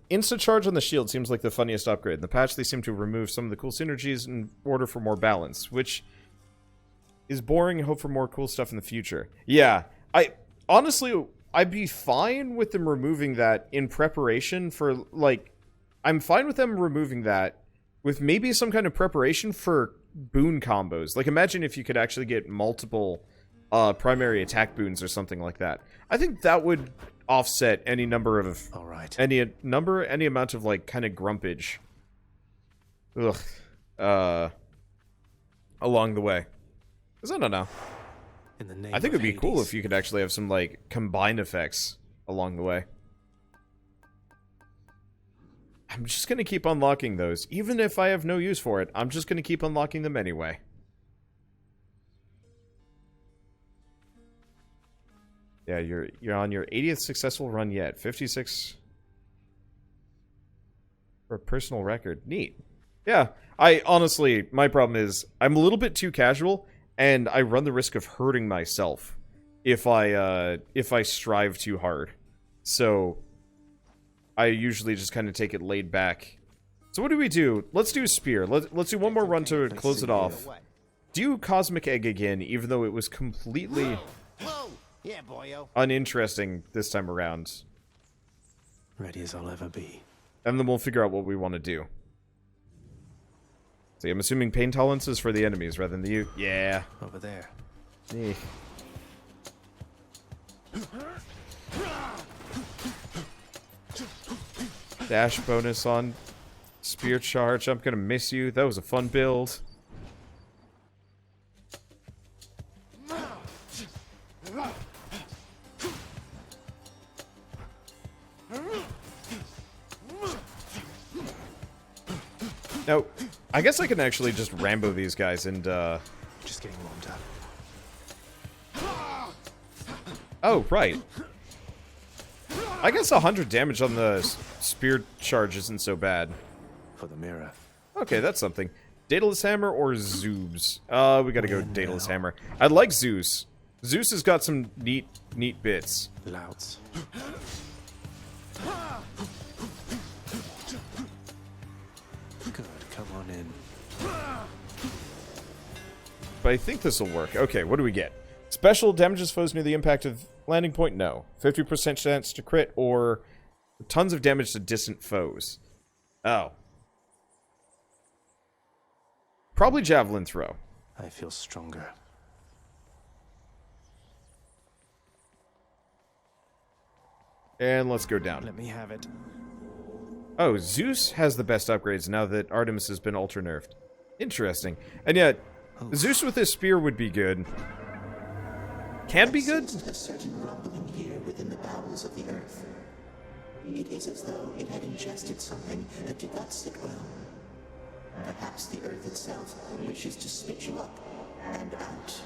Instant charge on the shield seems like the funniest upgrade. In the patch, they seem to remove some of the cool synergies in order for more balance, which is boring and hope for more cool stuff in the future. Yeah, honestly, I'd be fine with them removing that in preparation for, like, I'm fine with them removing that with maybe some kind of preparation for boon combos. Like, imagine if you could actually get multiple primary attack boons or something like that. I think that would offset any number of any amount of, like, kind of grumpage along the way. Because I don't know, I think it'd be cool if you could actually have some, like, combined effects along the way. I'm just gonna keep unlocking those even if I have no use for it. I'm just gonna keep unlocking them anyway. Yeah, you're on your 80th successful run yet. 56 for a personal record. Neat. Yeah, I honestly, my problem is I'm a little bit too casual, and I run the risk of hurting myself if I strive too hard. So I usually just kind of take it laid back. So what do we do? Let's do Spear. Let's do one more run to close it off. Do Cosmic Egg again, even though it was completely yeah, boyo. uninteresting this time around. Ready as I'll ever be. And then we'll figure out what we want to do. See, I'm assuming pain tolerance is for the enemies rather than the you. Yeah. Over there. Eh. Dash bonus on Spear Charge. I'm gonna miss you. That was a fun build. Now, I guess I can actually just Rambo these guys and, Just getting warmed up. Oh, right. I guess 100 damage on the Spear Charge isn't so bad. For the mirror. Okay, that's something. Daedalus Hammer or Zoobs? We gotta go Daedalus Hammer. I like Zeus. Zeus has got some neat bits. Louts. Good, come on in. But I think this will work. Okay, what do we get? Special damages foes near the impact of landing point? No. 50% chance to crit or tons of damage to distant foes. Oh. Probably Javelin Throw. I feel stronger. And let's go down. Let me have it. Oh, Zeus has the best upgrades now that Artemis has been ultra-nerfed. Interesting. And yet, Zeus with his spear would be good. Can be good? A certain rumbling here within the bowels of the earth. It is as though it had ingested something that did not sit well. Perhaps the earth itself wishes to spit you up and out.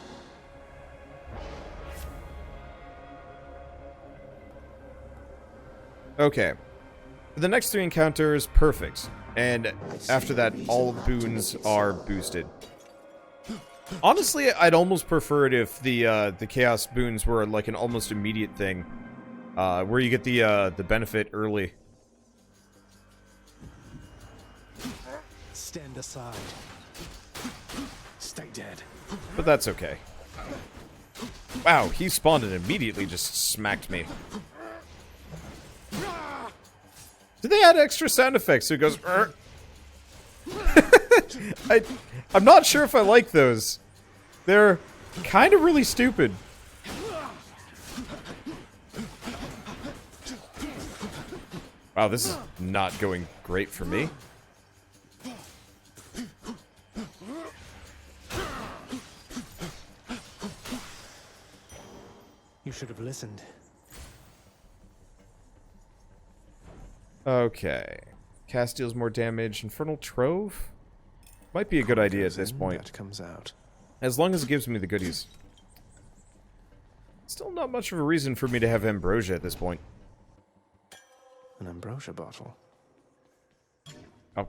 Okay. The next three encounters, perfect. And after that, all boons are boosted. Honestly, I'd almost prefer it if the chaos boons were like an almost immediate thing, where you get the benefit early. Stand aside. Stay dead. But that's okay. Wow, he spawned and immediately just smacked me. Did they add extra sound effects so it goes I'm not sure if I like those. They're kind of really stupid. Wow, this is not going great for me. You should have listened. Okay. Cast deals more damage. Infernal Trove? Might be a good idea at this point. That comes out. As long as it gives me the goodies. Still not much of a reason for me to have Ambrosia at this point. An ambrosia bottle. Oh,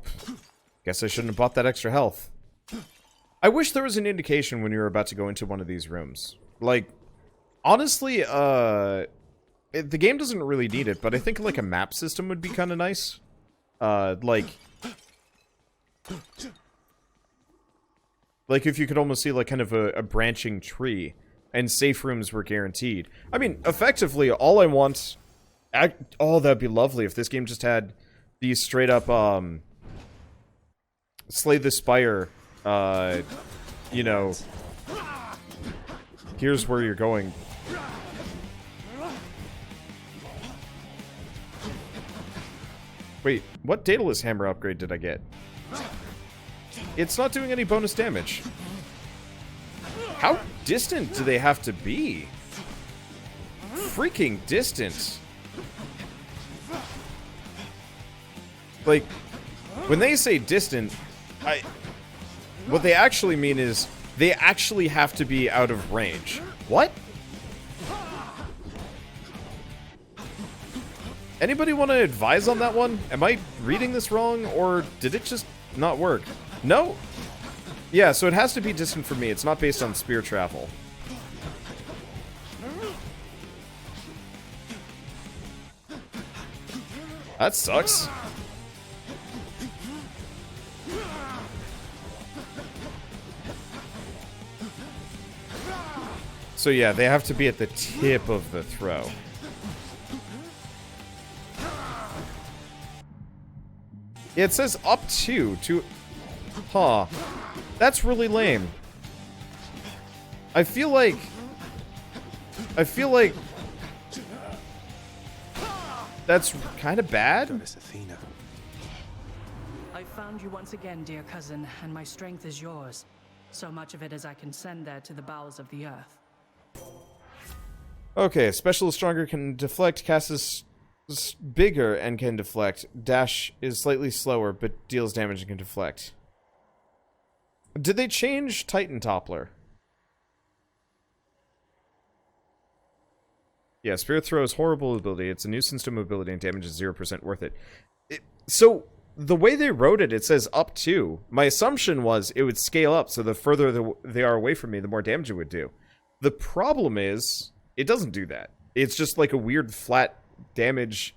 guess I shouldn't have bought that extra health. I wish there was an indication when you were about to go into one of these rooms. Like, honestly, the game doesn't really need it, but I think like a map system would be kind of nice. Like if you could almost see like kind of a branching tree, and safe rooms were guaranteed. I mean, effectively, all I want... oh, that'd be lovely if this game just had these straight up, Slay the Spire, you know... Here's where you're going. Wait, what Daedalus Hammer upgrade did I get? It's not doing any bonus damage. How distant do they have to be? Freaking distant. Like, when they say distant, what they actually mean is they actually have to be out of range. What? Anybody want to advise on that one? Am I reading this wrong, or did it just not work? No? Yeah, so it has to be distant for me. It's not based on spear travel. That sucks. So yeah, they have to be at the tip of the throw. Yeah, it says up to... Huh. That's really lame. I feel like... That's kind of bad. Goddess Athena. I found you once again, dear cousin, and my strength is yours. So much of it as I can send there to the bowels of the earth. Okay, special is stronger, can deflect, cast is bigger and can deflect. Dash is slightly slower, but deals damage and can deflect. Did they change Titan Toppler? Yeah, Spirit Throw is horrible ability. It's a nuisance to mobility and damage is 0% worth it. So, the way they wrote it, it says up to. My assumption was it would scale up, so the further they are away from me, the more damage it would do. The problem is, it doesn't do that. It's just like a weird flat damage,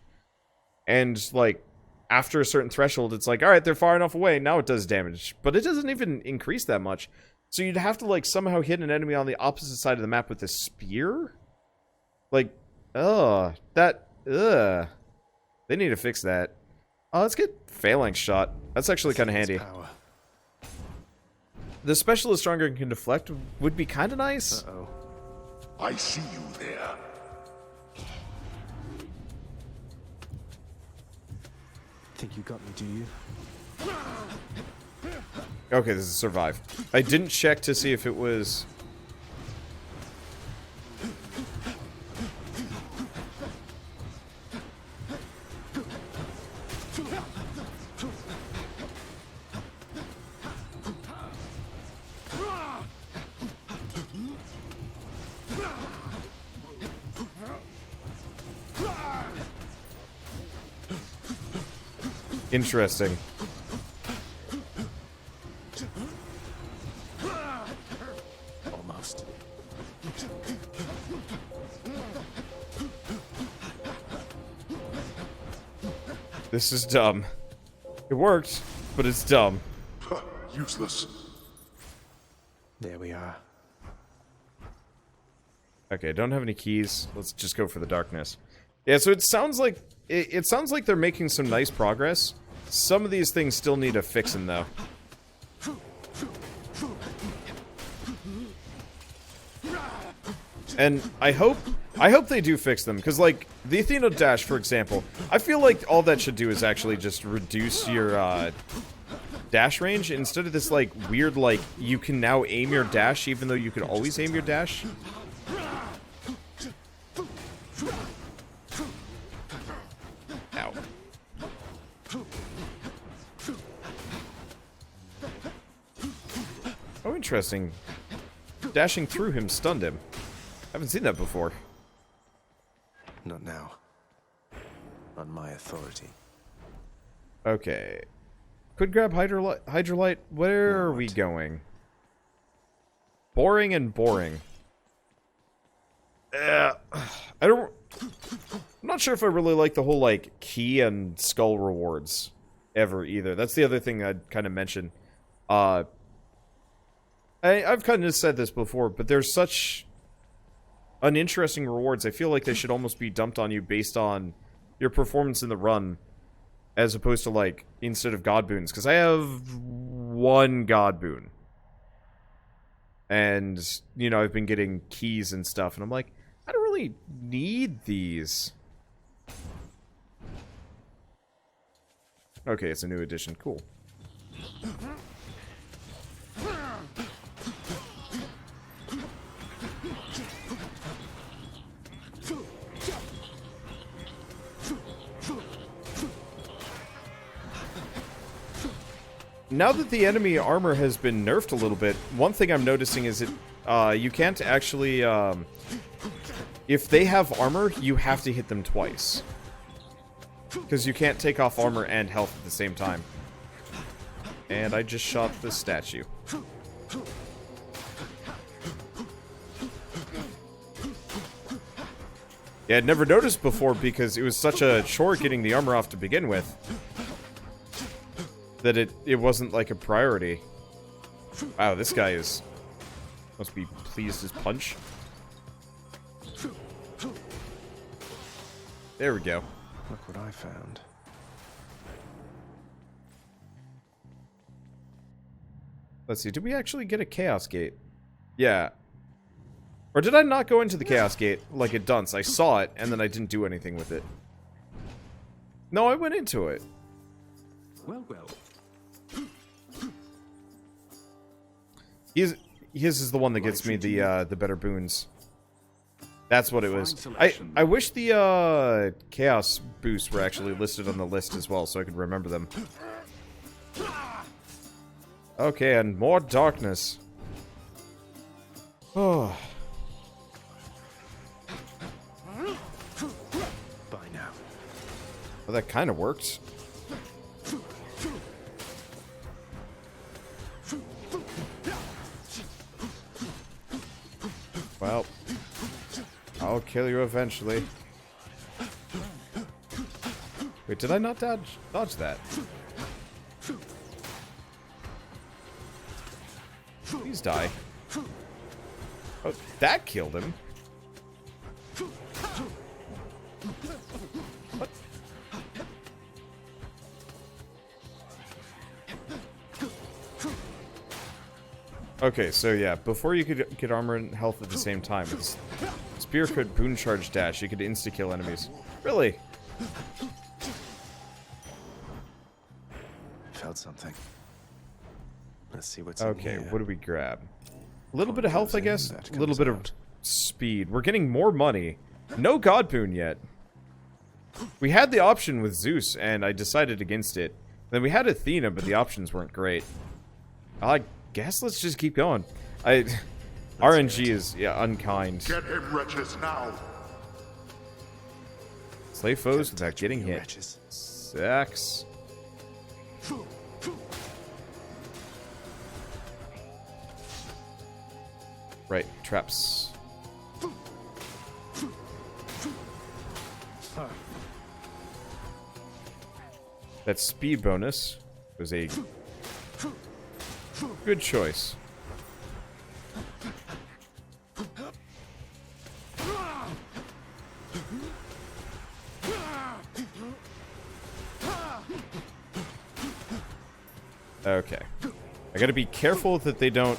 and like, after a certain threshold, it's like, alright, they're far enough away, now it does damage. But it doesn't even increase that much. So you'd have to like somehow hit an enemy on the opposite side of the map with a spear? Like, they need to fix that. Let's get Phalanx Shot. That's actually kind of handy. Power. The special is stronger and can deflect would be kind of nice. Uh-oh. I see you there. Think you got me, do you? Okay, this is survive. I didn't check to see if it was... Interesting. Almost. This is dumb. It worked, but it's dumb. Useless. There we are. Okay, don't have any keys. Let's just go for the darkness. Yeah, so it sounds like it sounds like they're making some nice progress. Some of these things still need a fixing, though. And I hope they do fix them, because like the Athena dash, for example, I feel like all that should do is actually just reduce your dash range instead of this like weird like you can now aim your dash even though you could always aim your dash. Ow. Oh, interesting. Dashing through him stunned him. Haven't seen that before. Not now. On my authority. Okay. Could grab Hydrolite. Where are we going? Boring and boring. I don't... not sure if I really like the whole, like, key and skull rewards ever, either. That's the other thing I'd kind of mention. I've kind of said this before, but there's such uninteresting rewards. I feel like they should almost be dumped on you based on your performance in the run, as opposed to, like, instead of god boons. Because I have 1 god boon. And, you know, I've been getting keys and stuff, and I'm like, I don't really need these. Okay, it's a new edition. Cool. Now that the enemy armor has been nerfed a little bit, one thing I'm noticing is you can't actually, if they have armor, you have to hit them twice. Because you can't take off armor and health at the same time. And I just shot the statue. Yeah, I'd never noticed before because it was such a chore getting the armor off to begin with that it wasn't like a priority. Wow, this guy must be pleased as punch. There we go. Look what I found. Let's see, did we actually get a Chaos Gate? Yeah. Or did I not go into the Chaos Gate like a dunce? I saw it, and then I didn't do anything with it. No, I went into it. Well, well. His is the one that gets me the better boons. That's what it was. I wish the Chaos boosts were actually listed on the list as well, so I could remember them. Okay, and more darkness. Oh. By now. Well, that kind of worked. Well, I'll kill you eventually. Wait, did I not dodge that? Please die. Oh, that killed him. What? Okay, so yeah, before you could get armor and health at the same time, with Spear could boon charge dash, you could insta-kill enemies. Really? Found something. Let's see what's in here. Okay, what do we grab? A little bit of health, I guess. A little bit of speed. We're getting more money. No god boon yet. We had the option with Zeus, and I decided against it. Then we had Athena, but the options weren't great. I guess let's just keep going. RNG is, yeah, unkind. Get him, wretches, now! Slay foes without getting hit. Wretches. Sucks. Right, traps. That speed bonus was a good choice. Okay. I gotta be careful that they don't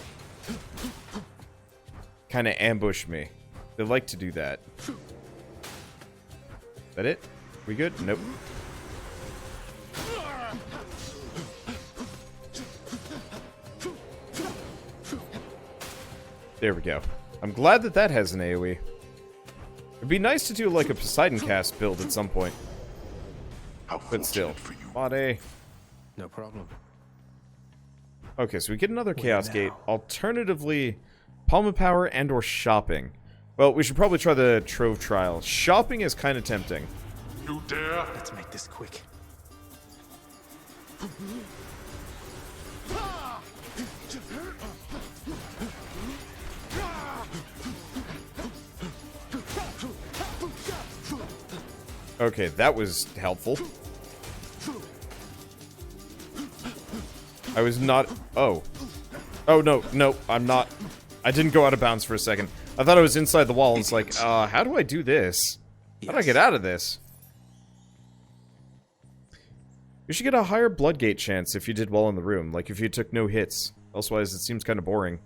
kind of ambush me. They like to do that. Is that it? We good? Nope. There we go. I'm glad that that has an AoE. It'd be nice to do like a Poseidon cast build at some point. How But still. fortunate for you. Body. No problem. Okay, so we get another Chaos Gate. Alternatively, Palm of Power and or shopping. Well, we should probably try the Trove Trial. Shopping is kind of tempting. You dare? Let's make this quick. Okay, that was helpful. I was not... Oh. Oh, no, I'm not... I didn't go out of bounds for a second. I thought I was inside the wall, and it's like, how do I do this? How do I get out of this? You should get a higher Bloodgate chance if you did well in the room, like if you took no hits. Elsewise, it seems kind of boring.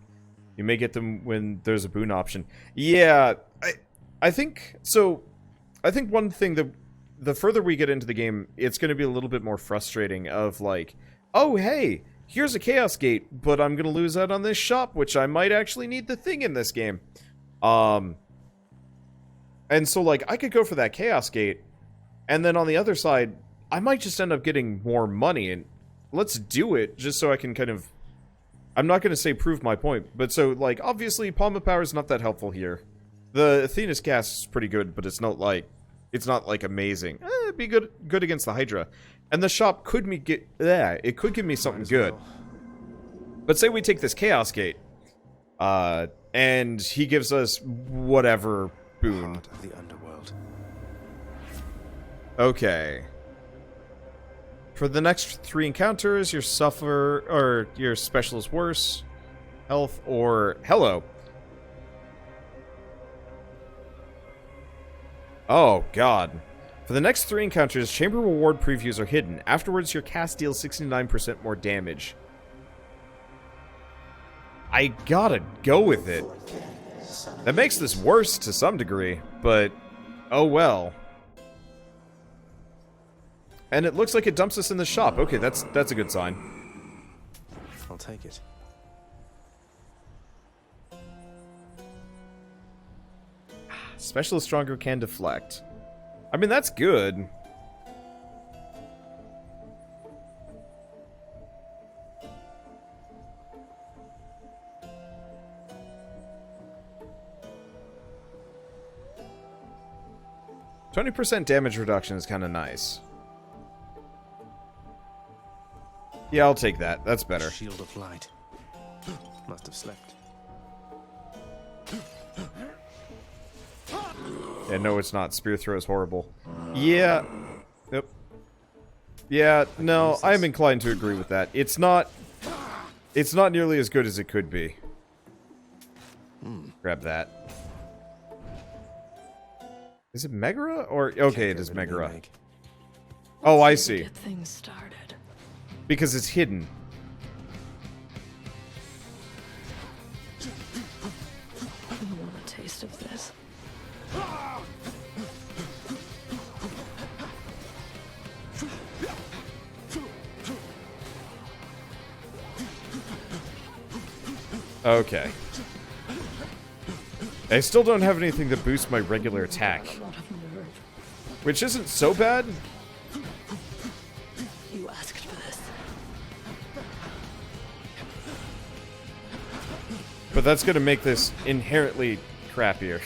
You may get them when there's a boon option. Yeah, I think... So, I think one thing that... The further we get into the game, it's going to be a little bit more frustrating of like, oh, hey, here's a Chaos Gate, but I'm going to lose out on this shop, which I might actually need the thing in this game. And so, like, I could go for that Chaos Gate, and then on the other side, I might just end up getting more money, and let's do it, just so I can kind of... I'm not going to say prove my point, but so, like, obviously, Palm of Power is not that helpful here. The Athena's cast is pretty good, but it's not, like, amazing. It'd be good against the Hydra. And the shop could it could give me something good. But say we take this Chaos Gate, and he gives us whatever boon. Heart of the Underworld. Okay. For the next 3 encounters, your suffer or your special is worse, health or hello. Oh god. For the next 3 encounters, chamber reward previews are hidden. Afterwards, your cast deals 69% more damage. I gotta go with it. That makes this worse to some degree, but oh well. And it looks like it dumps us in the shop. Okay, that's a good sign. I'll take it. Specialist Stronger can deflect. I mean, that's good. %20 damage reduction is kind of nice. Yeah, I'll take that. That's better. Shield of light. Must have slept. Yeah, no, it's not. Spear throw is horrible. Yeah. Yep. Yeah, no, I'm inclined to agree with that. It's not nearly as good as it could be. Grab that. Is it Megara? Or okay, it is Megara. Oh, I see. Get things started. Because it's hidden. You want a taste of this? Okay. I still don't have anything that boosts my regular attack. Which isn't so bad. You asked for this. But that's gonna make this inherently crappier.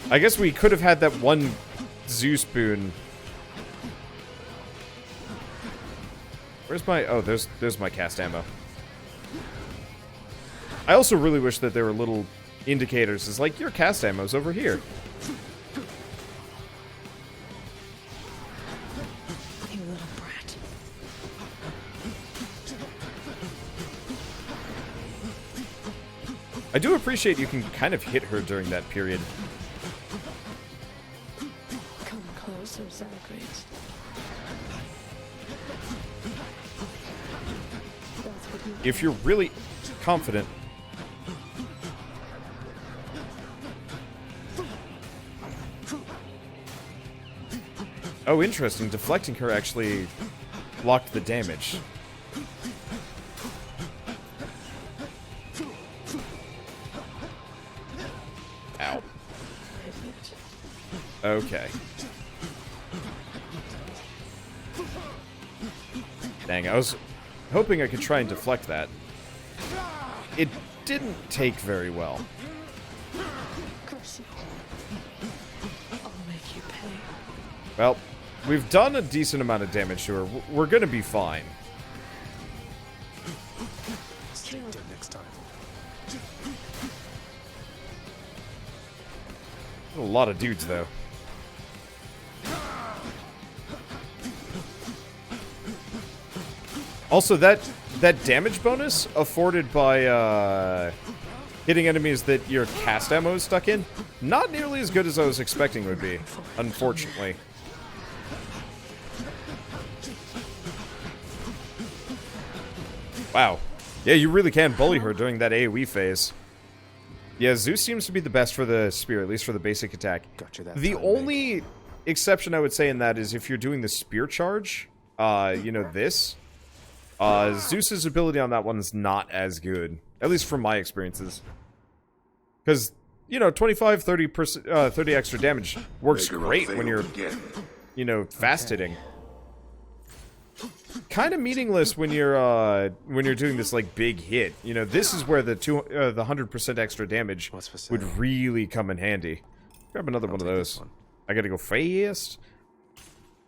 I guess we could have had that one Zeus boon. Where's my... Oh, there's my cast ammo. I also really wish that there were little indicators. It's like, your cast ammo's over here. You little brat. I do appreciate you can kind of hit her during that period. Come closer, Zagreus. If you're really confident. Oh, interesting. Deflecting her actually blocked the damage. Ow. Okay. Dang, I was hoping I could try and deflect that. It didn't take very well. Curse you. I'll make you pay. Well, we've done a decent amount of damage to her. We're gonna be fine. Stay dead next time. lot of dudes, though. Also, that damage bonus afforded by hitting enemies that your cast ammo is stuck in, not nearly as good as I was expecting it would be, unfortunately. Wow. Yeah, you really can bully her during that AoE phase. Yeah, Zeus seems to be the best for the spear, at least for the basic attack. Gotcha that The time, only exception I would say in that is if you're doing the spear charge, you know, this. Zeus's ability on that one is not as good, at least from my experiences. Because, you know, 25, 30 extra damage works great when you're, you know, fast hitting. Kind of meaningless when you're doing this like big hit. You know, this is where the 100% extra damage would really come in handy. Grab another one of those. I gotta go fast.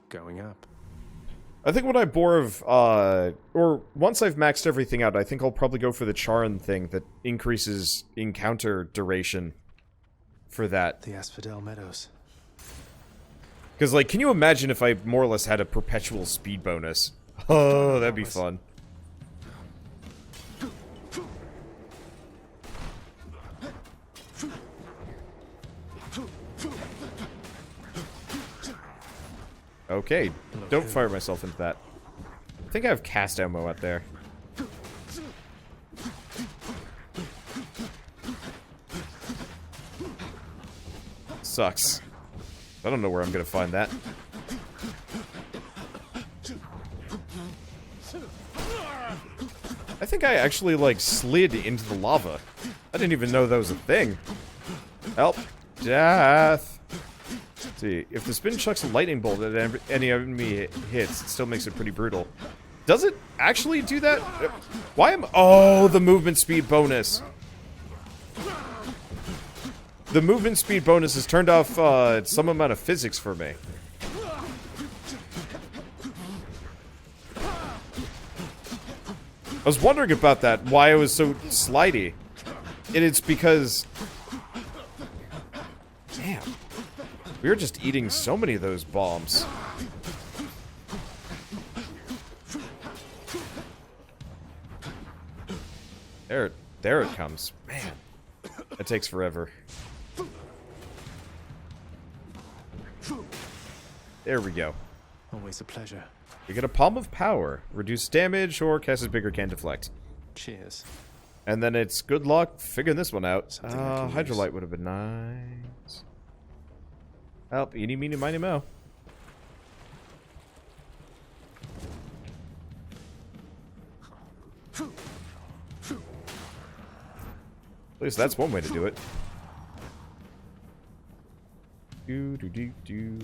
Going up. I think when I bore of, or once I've maxed everything out, I think I'll probably go for the Charon thing that increases encounter duration for that. The Asphodel Meadows. Because, like, can you imagine if I more or less had a perpetual speed bonus? Oh, that'd be fun. Okay, don't fire myself into that. I think I have cast ammo out there. Sucks. I don't know where I'm gonna find that. I think I actually, like, slid into the lava. I didn't even know that was a thing. Help. Death. Let's see, if the spin chucks a lightning bolt at any enemy it hits, it still makes it pretty brutal. Does it actually do that? Why am... Oh, the movement speed bonus. The movement speed bonus has turned off some amount of physics for me. I was wondering about that, why it was so slidey. And it's because... Damn. We were just eating so many of those bombs. There it comes. Man. That takes forever. There we go. Always a pleasure. You get a Palm of Power. Reduce damage or cast as bigger can deflect. Cheers. And then it's good luck figuring this one out. Something I can Hydrolite use. would have been nice. Help, eeny, meeny, miny, mo. At least that's one way to do it. Do.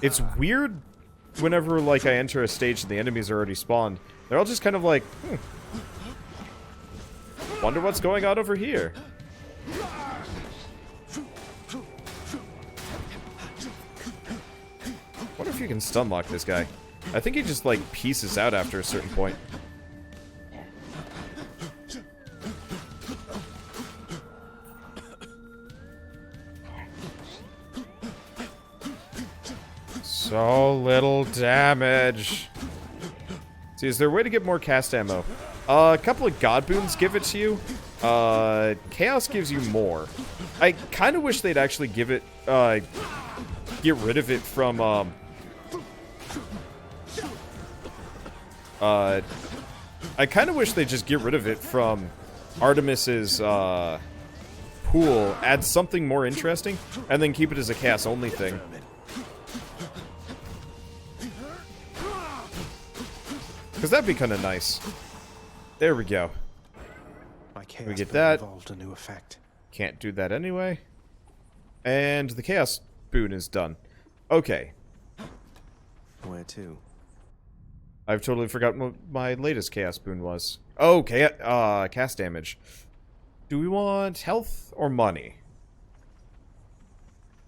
It's weird whenever, like, I enter a stage and the enemies are already spawned. They're all just kind of like, wonder what's going on over here. Wonder if you can stun lock this guy. I think he just, like, pieces out after a certain point. So little damage. See, is there a way to get more cast ammo? A couple of God Boons give it to you. Chaos gives you more. I kind of wish they'd actually give it, get rid of it from, I kind of wish they'd just get rid of it from Artemis's, pool, add something more interesting, and then keep it as a chaos-only thing. Because that'd be kind of nice. There we go. My chaos We get boon that. evolved a new effect. Can't do that anyway. And the Chaos Boon is done. Okay. Where to? I've totally forgotten what my latest Chaos Boon was. Oh, cast damage. Do we want health or money?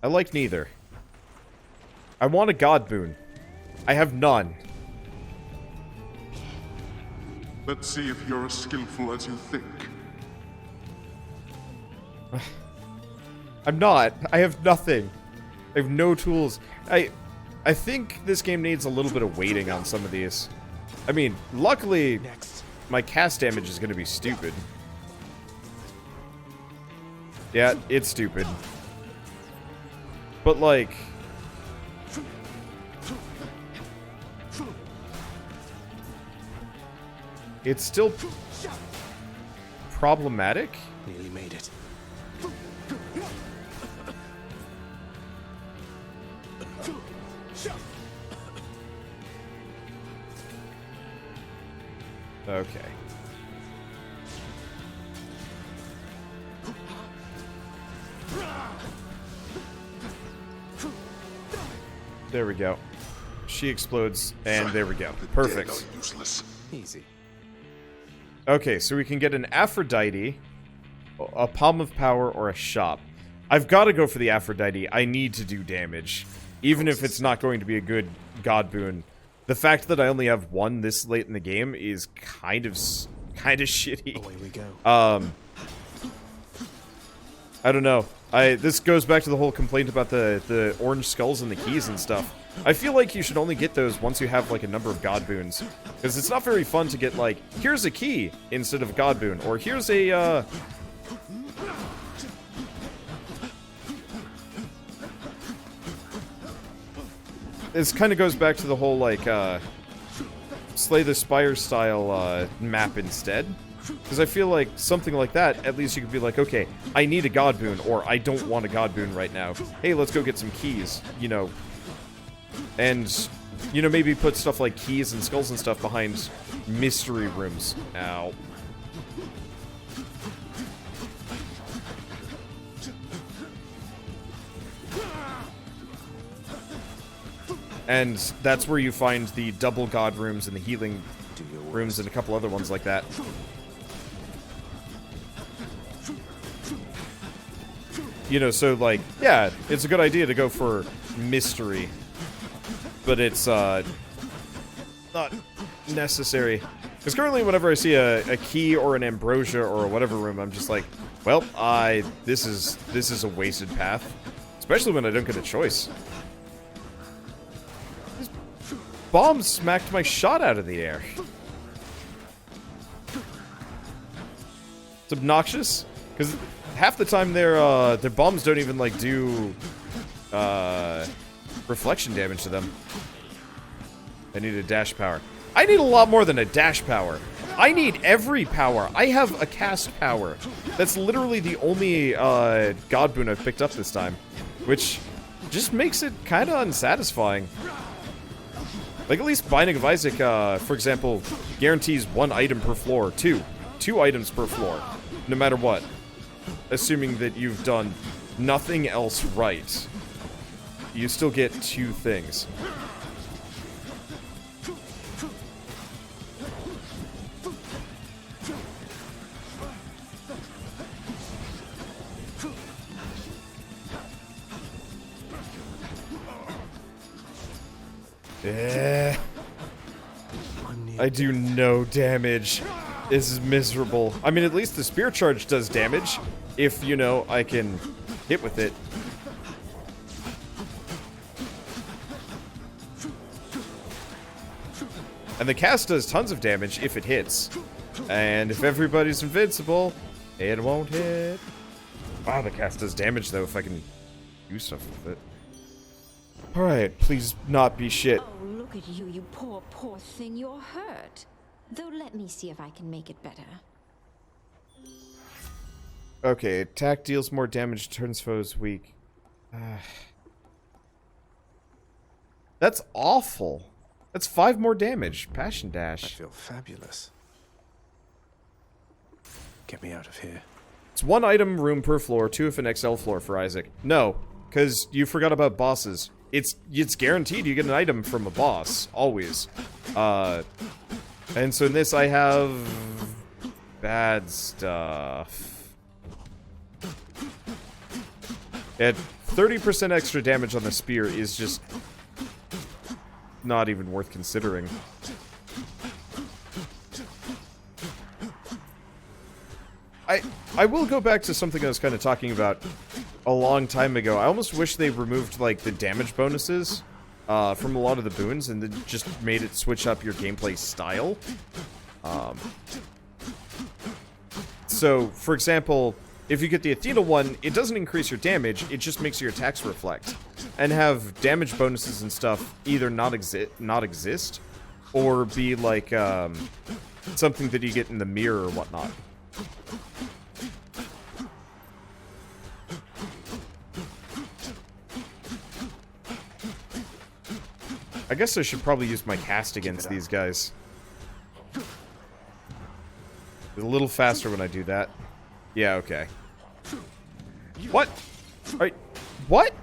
I like neither. I want a God Boon. I have none. Let's see if you're as skillful as you think. I'm not. I have nothing. I have no tools. I think this game needs a little bit of waiting on some of these. I mean, luckily, my cast damage is going to be stupid. Yeah, it's stupid. But, like... it's still problematic. Nearly made it. Okay. There we go. She explodes, and there we go. Perfect. Dead are useless. Easy. Okay, so we can get an Aphrodite, a Palm of Power, or a Shop. I've got to go for the Aphrodite. I need to do damage. Even if it's not going to be a good God boon. The fact that I only have one this late in the game is kind of shitty. Away we go. I don't know. This goes back to the whole complaint about the orange skulls and the keys and stuff. I feel like you should only get those once you have, like, a number of God boons. Because it's not very fun to get, like, here's a key instead of a God boon. Or here's a, This kind of goes back to the whole, like, Slay the Spire style, map instead. Because I feel like something like that, at least you could be like, okay, I need a God boon, or I don't want a God boon right now. Hey, let's go get some keys, you know. And, you know, maybe put stuff like keys and skulls and stuff behind mystery rooms. Ow. And that's where you find the double God rooms and the healing rooms and a couple other ones like that. You know, so, like, yeah, it's a good idea to go for mystery. But it's, not necessary. Because currently, whenever I see a key or an ambrosia or whatever room, I'm just like, well, this is a wasted path. Especially when I don't get a choice. This bomb smacked my shot out of the air. It's obnoxious, because half the time their bombs don't even, like, do, reflection damage to them. I need a dash power. I need a lot more than a dash power. I need every power. I have a cast power. That's literally the only God boon I've picked up this time. Which just makes it kind of unsatisfying. Like, at least Binding of Isaac, for example, guarantees 1 item per floor. 2 items per floor. No matter what. Assuming that you've done nothing else right. You still get 2 things. I do no damage. This is miserable. I mean, at least the spear charge does damage. If, you know, I can hit with it. And the cast does tons of damage if it hits. And if everybody's invincible, it won't hit. Wow, the cast does damage, though, if I can do stuff with it. Alright, please not be shit. Oh, look at you, you poor, poor thing. You're hurt. Though let me see if I can make it better. Okay, attack deals more damage, turns foes weak. That's awful. That's 5 more damage. Passion I Dash. feel fabulous. Get me out of here. It's 1 item room per floor, 2 if an XL floor for Isaac. No, because you forgot about bosses. It's guaranteed you get an item from a boss. Always. And so in this I have... bad stuff. At 30% extra damage on the spear is just... not even worth considering. I will go back to something I was kind of talking about a long time ago. I almost wish they removed, like, the damage bonuses from a lot of the boons and then just made it switch up your gameplay style. So, for example, if you get the Athena one, it doesn't increase your damage, it just makes your attacks reflect. And have damage bonuses and stuff either not exist, or be like, something that you get in the mirror or whatnot. I guess I should probably use my cast against these guys. It's a little faster when I do that. Yeah, okay. What? Alright. What?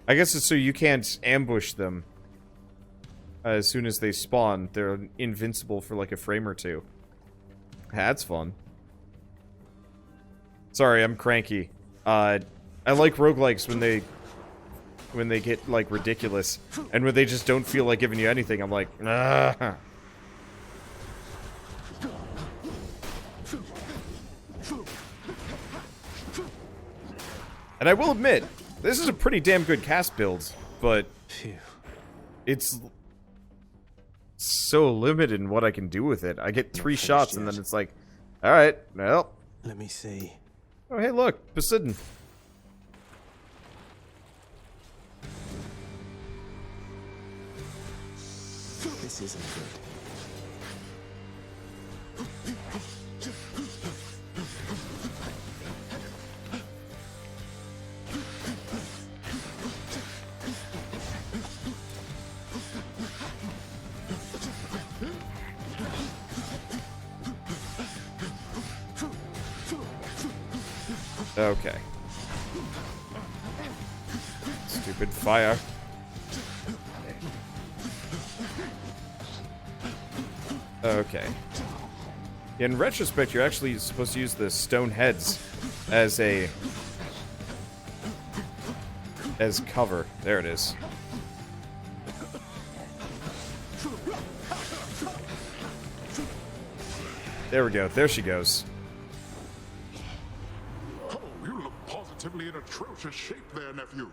I guess it's so you can't ambush them. As soon as they spawn, they're invincible for like a frame or two. That's fun. Sorry, I'm cranky. I like roguelikes when they get, like, ridiculous. And when they just don't feel like giving you anything, I'm like, ah. And I will admit, this is a pretty damn good cast build, but it's so limited in what I can do with it. I get 3 shots and then it's like, alright, well. Let me see. Oh, hey, look, Poseidon. This isn't good. Okay. Stupid fire. Okay. In retrospect, you're actually supposed to use the stone heads as cover. There it is. There we go. There she goes. Oh, you look positively in atrocious shape there, nephew.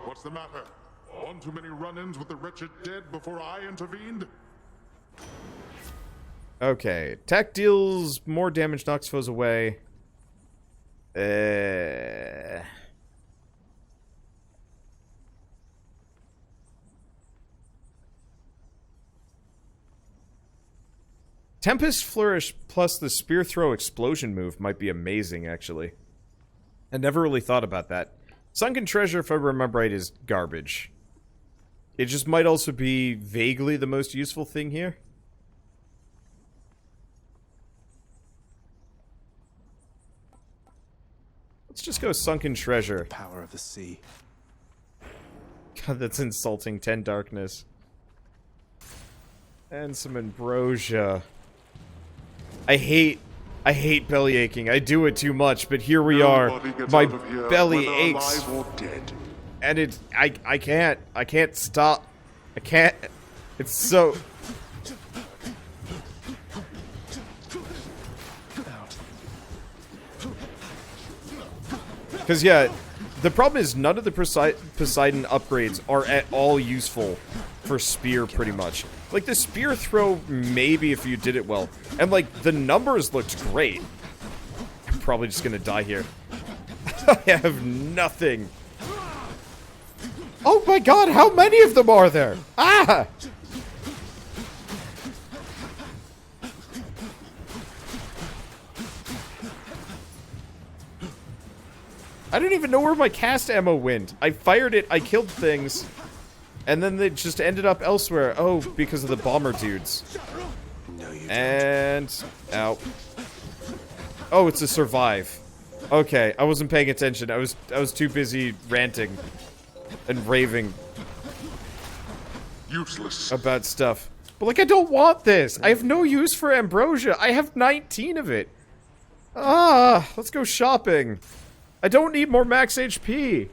What's the matter? One too many run-ins with the wretched dead before I intervened? Okay. Attack deals more damage, knocks foes away. Tempest Flourish plus the Spear Throw Explosion move might be amazing, actually. I never really thought about that. Sunken Treasure, if I remember right, is garbage. It just might also be vaguely the most useful thing here. Let's just go Sunken Treasure. Power of the sea. God, that's insulting. 10 Darkness. And some Ambrosia. I hate belly aching. I do it too much, but here we are. My belly aches. And I can't stop. I can't. It's so... Because, yeah, the problem is none of the Poseidon upgrades are at all useful for Spear, pretty much. Like, the Spear Throw, maybe if you did it well. And, like, the numbers looked great. I'm probably just gonna die here. I have nothing. Oh my god, how many of them are there? Ah! I don't even know where my cast ammo went. I fired it, I killed things, and then they just ended up elsewhere. Oh, because of the bomber dudes. No, you and... ow. Oh, it's a survive. Okay, I wasn't paying attention. I was too busy ranting and raving Useless. about stuff. But, like, I don't want this. I have no use for Ambrosia. I have 19 of it. Ah, let's go shopping. I don't need more max HP.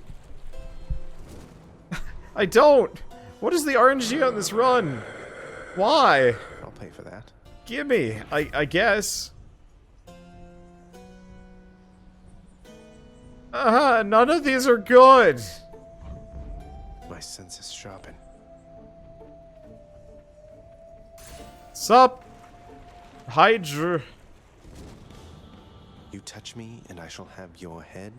I don't. What is the RNG on this run? Why? I'll pay for that. Gimme, I guess. None of these are good. My senses sharpen. Sup? Hydra. You touch me, and I shall have your head.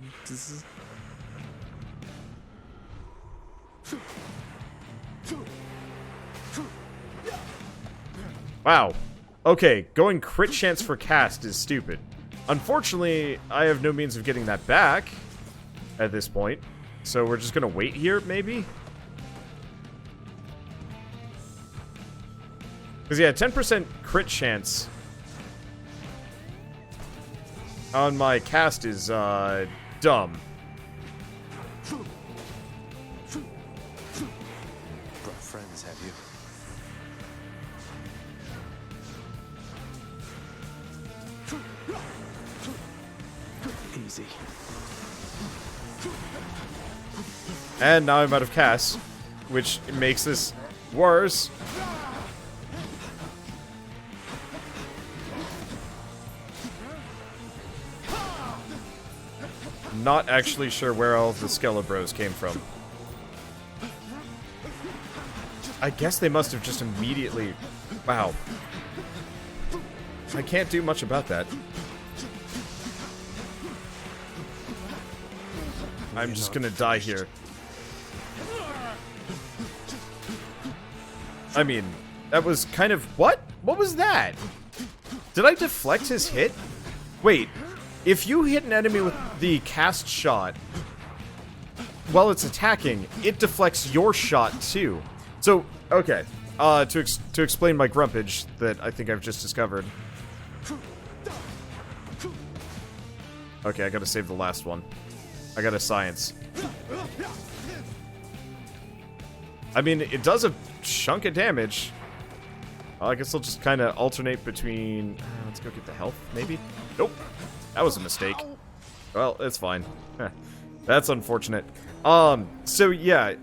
Wow. Okay, going crit chance for cast is stupid. Unfortunately, I have no means of getting that back at this point. So we're just gonna wait here, maybe? Because, yeah, 10% crit chance on my cast is, dumb. Brought friends, have you? Easy. And now I'm out of cast, which makes this worse. Not actually sure where all of the Skelebros came from. I guess they must have just immediately... Wow. I can't do much about that. I'm just gonna die here. I mean, that was kind of... What? What was that? Did I deflect his hit? Wait. If you hit an enemy with the cast shot while it's attacking, it deflects your shot too. So, okay. To explain my grumpage that I think I've just discovered. Okay, I gotta save the last one. I gotta science. I mean, it does a chunk of damage. I guess I'll just kind of alternate between... let's go get the health, maybe? Nope. That was a mistake. Well, it's fine. That's unfortunate. So yeah,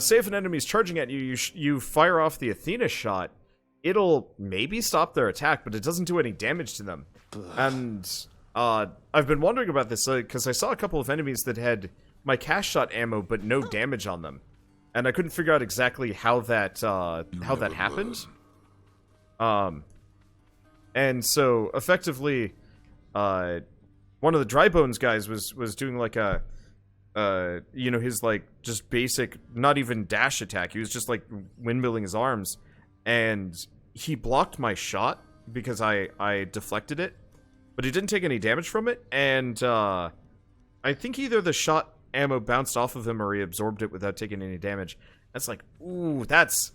say if an enemy's charging at you, you fire off the Athena shot, it'll maybe stop their attack, but it doesn't do any damage to them. And I've been wondering about this because I saw a couple of enemies that had my cast shot ammo but no damage on them, and I couldn't figure out exactly how that happened. And so effectively, one of the dry bones guys was doing like a you know, his like just basic, not even dash attack. He was just like windmilling his arms, and he blocked my shot because I deflected it, but he didn't take any damage from it. And I think either the shot ammo bounced off of him or he absorbed it without taking any damage. That's like, ooh, that's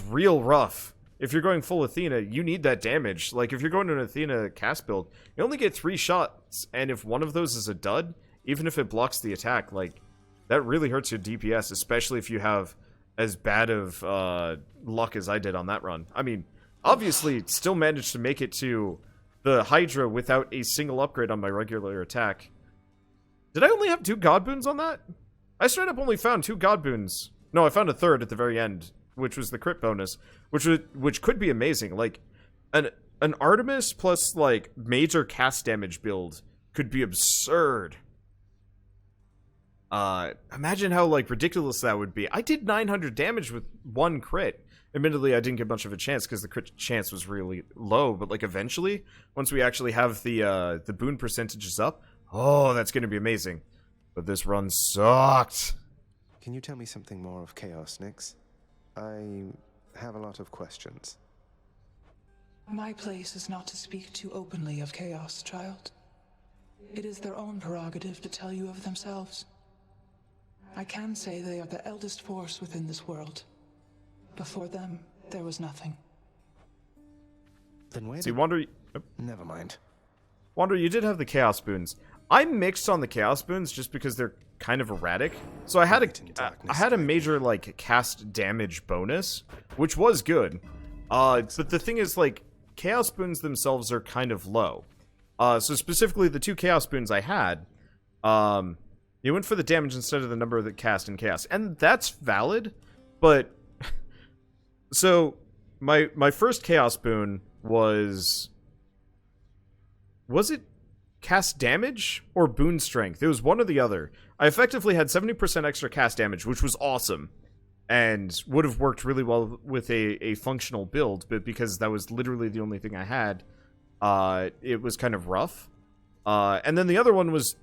real rough. If you're going full Athena, you need that damage. Like, if you're going to an Athena cast build, you only get 3 shots, and if one of those is a dud, even if it blocks the attack, like, that really hurts your DPS, especially if you have as bad of luck as I did on that run. I mean, obviously, still managed to make it to the Hydra without a single upgrade on my regular attack. Did I only have 2 God Boons on that? I straight up only found 2 God Boons. No, I found a third at the very end, which was the crit bonus, which could be amazing. Like, an Artemis plus, like, major cast damage build could be absurd. Imagine how, like, ridiculous that would be. I did 900 damage with 1 crit. Admittedly, I didn't get much of a chance because the crit chance was really low, but, like, eventually, once we actually have the boon percentages up, oh, that's gonna be amazing. But this run sucked. Can you tell me something more of Chaos, Nyx? I have a lot of questions. My place is not to speak too openly of Chaos, child. It is their own prerogative to tell you of themselves. I can say they are the eldest force within this world. Before them, there was nothing. Then where See, Wander... Never mind. Wander, you did have the Chaos Boons. I mixed on the Chaos Boons just because they're kind of erratic. So I had a major, like, cast damage bonus, which was good. But the thing is, like, Chaos Boons themselves are kind of low. So specifically, the 2 Chaos Boons I had, you went for the damage instead of the number that cast in Chaos. And that's valid, but... So, my first Chaos Boon was it cast damage or boon strength? It was one or the other. I effectively had 70% extra cast damage, which was awesome, and would have worked really well with a functional build, but because that was literally the only thing I had, it was kind of rough. And then the other one was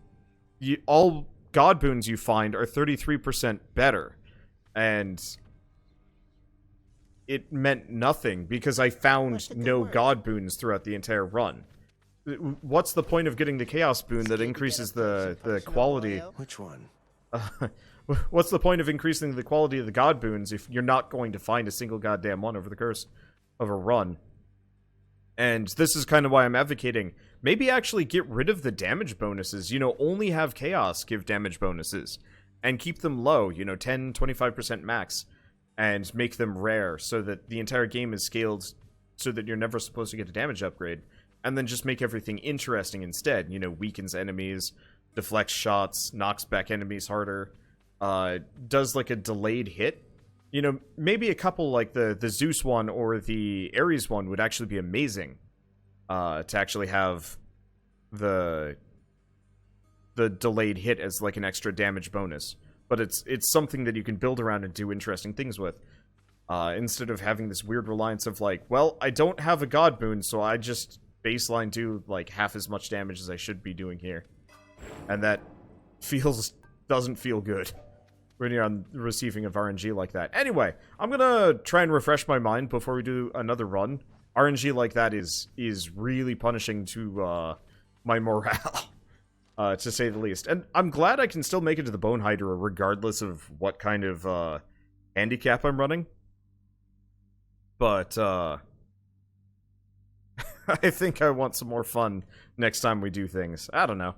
all god boons you find are 33% better, and it meant nothing because I found no god boons throughout the entire run. What's the point of getting the chaos boon that increases the quality? Which one? What's the point of increasing the quality of the god boons if you're not going to find a single goddamn one over the course of a run? And this is kind of why I'm advocating, maybe actually get rid of the damage bonuses. You know, only have chaos give damage bonuses. And keep them low, you know, 10, 25% max. And make them rare so that the entire game is scaled so that you're never supposed to get a damage upgrade. And then just make everything interesting instead. You know, weakens enemies, deflects shots, knocks back enemies harder, does like a delayed hit. You know, maybe a couple like the Zeus one or the Ares one would actually be amazing. To actually have the delayed hit as like an extra damage bonus. But it's something that you can build around and do interesting things with. Instead of having this weird reliance of like, well, I don't have a god boon, so I just baseline do like half as much damage as I should be doing here. And that doesn't feel good when you're on the receiving of RNG like that. Anyway, I'm gonna try and refresh my mind before we do another run. RNG like that is really punishing to my morale. To say the least. And I'm glad I can still make it to the Bone Hydra regardless of what kind of handicap I'm running. But I think I want some more fun next time we do things. I don't know.